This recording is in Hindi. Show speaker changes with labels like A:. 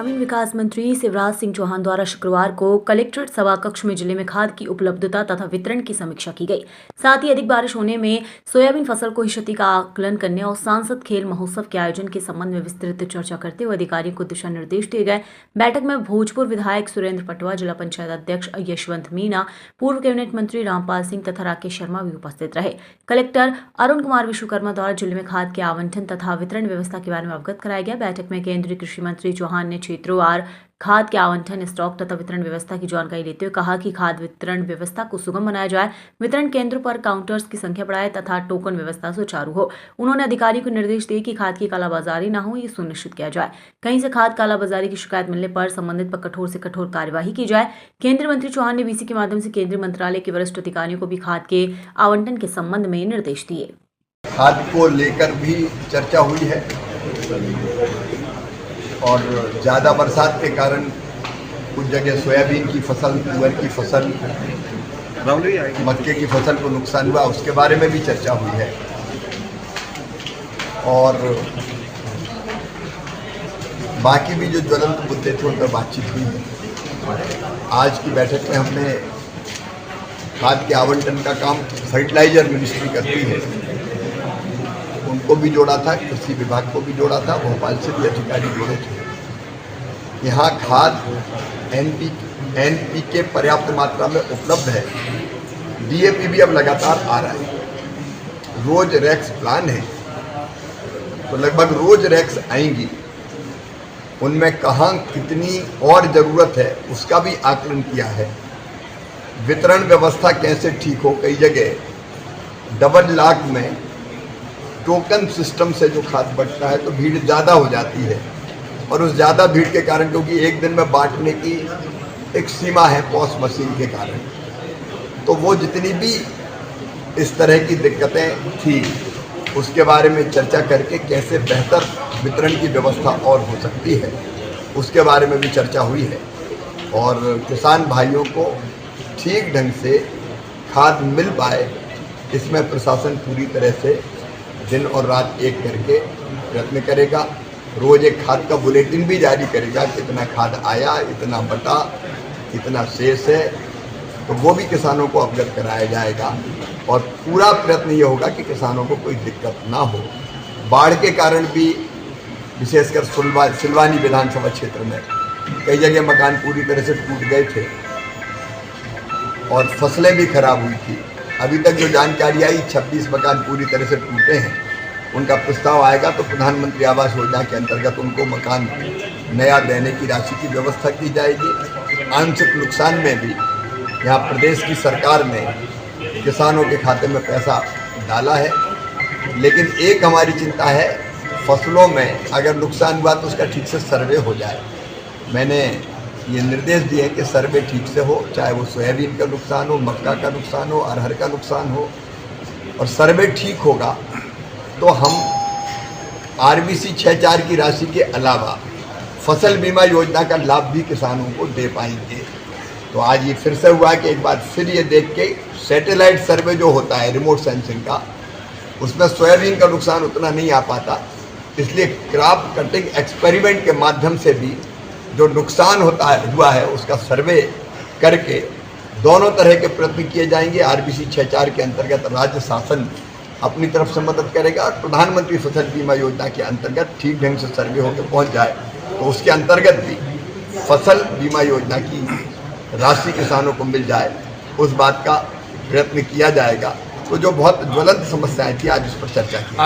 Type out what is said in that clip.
A: ग्रामीण विकास मंत्री शिवराज सिंह चौहान द्वारा शुक्रवार को कलेक्ट्रेट सभाकक्ष में जिले में खाद की उपलब्धता तथा वितरण की समीक्षा की गई। साथ ही अधिक बारिश होने में सोयाबीन फसल को हुई क्षति का आकलन करने और सांसद खेल महोत्सव के आयोजन के संबंध में विस्तृत चर्चा करते हुए अधिकारियों को दिशा निर्देश दिए गए। बैठक में भोजपुर विधायक सुरेंद्र पटवा, जिला पंचायत अध्यक्ष यशवंत मीणा, पूर्व कैबिनेट मंत्री रामपाल सिंह तथा राकेश शर्मा भी उपस्थित रहे। कलेक्टर अरुण कुमार विश्वकर्मा द्वारा जिले में खाद के आवंटन तथा वितरण व्यवस्था के बारे में अवगत कराया गया। बैठक में केंद्रीय कृषि मंत्री चौहान ने क्षेत्रवार खाद के आवंटन, स्टॉक तथा वितरण व्यवस्था की जानकारी लेते हुए कहा कि खाद वितरण व्यवस्था को सुगम बनाया जाए, वितरण केंद्रों पर काउंटर्स की संख्या बढ़ाए तथा टोकन व्यवस्था सुचारू हो। उन्होंने अधिकारियों को निर्देश दिए कि खाद की कालाबाजारी न हो, ये सुनिश्चित किया जाए। कहीं से खाद कालाबाजारी की शिकायत मिलने पर संबंधित पर कठोर से कठोर कार्यवाही की जाए। केंद्रीय मंत्री चौहान ने वीसी के माध्यम से केंद्रीय मंत्रालय के वरिष्ठ अधिकारियों को भी खाद के आवंटन के संबंध में निर्देश दिए।
B: खाद को लेकर भी चर्चा हुई है और ज़्यादा बरसात के कारण कुछ जगह सोयाबीन की फसल, तुअर की फसल, मक्के की फसल को नुकसान हुआ, उसके बारे में भी चर्चा हुई है। और बाकी भी जो ज्वलंत मुद्दे थे उन पर बातचीत हुई है। आज की बैठक में हमने खाद के आवंटन का काम फर्टिलाइजर मिनिस्ट्री करती है, उनको भी जोड़ा था, कृषि विभाग को भी जोड़ा था, भोपाल से भी अधिकारी जोड़े थे। यहाँ खाद एनपीके पर्याप्त मात्रा में उपलब्ध है। डीएपी भी अब लगातार आ रहा है। रोज रैक्स प्लान है, तो लगभग रोज रैक्स आएंगी। उनमें कहाँ कितनी और ज़रूरत है उसका भी आकलन किया है। वितरण व्यवस्था कैसे ठीक हो, कई जगह डबल लाख में टोकन सिस्टम से जो खाद बढ़ता है तो भीड़ ज़्यादा हो जाती है, और उस ज़्यादा भीड़ के कारण, क्योंकि एक दिन में बांटने की एक सीमा है पॉस मशीन के कारण, तो वो जितनी भी इस तरह की दिक्कतें थी उसके बारे में चर्चा करके कैसे बेहतर वितरण की व्यवस्था और हो सकती है उसके बारे में भी चर्चा हुई है। और किसान भाइयों को ठीक ढंग से खाद मिल पाए, इसमें प्रशासन पूरी तरह से दिन और रात एक करके प्रयत्न करेगा। रोज एक खाद का बुलेटिन भी जारी करेगा, कितना खाद आया, इतना बटा, इतना शेष है, तो वो भी किसानों को अवगत कराया जाएगा। और पूरा प्रयत्न ये होगा कि किसानों को कोई दिक्कत ना हो। बाढ़ के कारण भी विशेषकर सिलवानी विधानसभा क्षेत्र में कई जगह मकान पूरी तरह से टूट गए थे और फसलें भी खराब हुई थी। अभी तक जो जानकारी आई, 26 मकान पूरी तरह से टूटे हैं। उनका प्रस्ताव आएगा तो प्रधानमंत्री आवास योजना के अंतर्गत उनको मकान नया देने की राशि की व्यवस्था की जाएगी। आंशिक नुकसान में भी यहाँ प्रदेश की सरकार ने किसानों के खाते में पैसा डाला है, लेकिन एक हमारी चिंता है, फसलों में अगर नुकसान हुआ तो उसका ठीक से सर्वे हो जाए। मैंने ये निर्देश दिए कि सर्वे ठीक से हो, चाहे वो सोयाबीन का नुकसान हो, मक्का का नुकसान हो, अरहर का नुकसान हो, और सर्वे ठीक होगा तो हम आरबीसी 6.4 की राशि के अलावा फसल बीमा योजना का लाभ भी किसानों को दे पाएंगे। तो आज ये फिर से हुआ कि एक बार फिर ये देख के सैटेलाइट सर्वे जो होता है रिमोट सेंसिंग का, उसमें सोयाबीन का नुकसान उतना नहीं आ पाता, इसलिए क्रॉप कटिंग एक्सपेरिमेंट के माध्यम से भी जो नुकसान हुआ है उसका सर्वे करके दोनों तरह के प्रयत्न किए जाएंगे। आरबीसी 6.4 के अंतर्गत राज्य शासन अपनी तरफ से मदद करेगा और प्रधानमंत्री फसल बीमा योजना के अंतर्गत ठीक ढंग से सर्वे होकर पहुंच जाए तो उसके अंतर्गत भी फसल बीमा योजना की राशि किसानों को मिल जाए, उस बात का प्रयत्न किया जाएगा। तो जो बहुत ज्वलंत समस्याएं थी आज उस पर चर्चा की।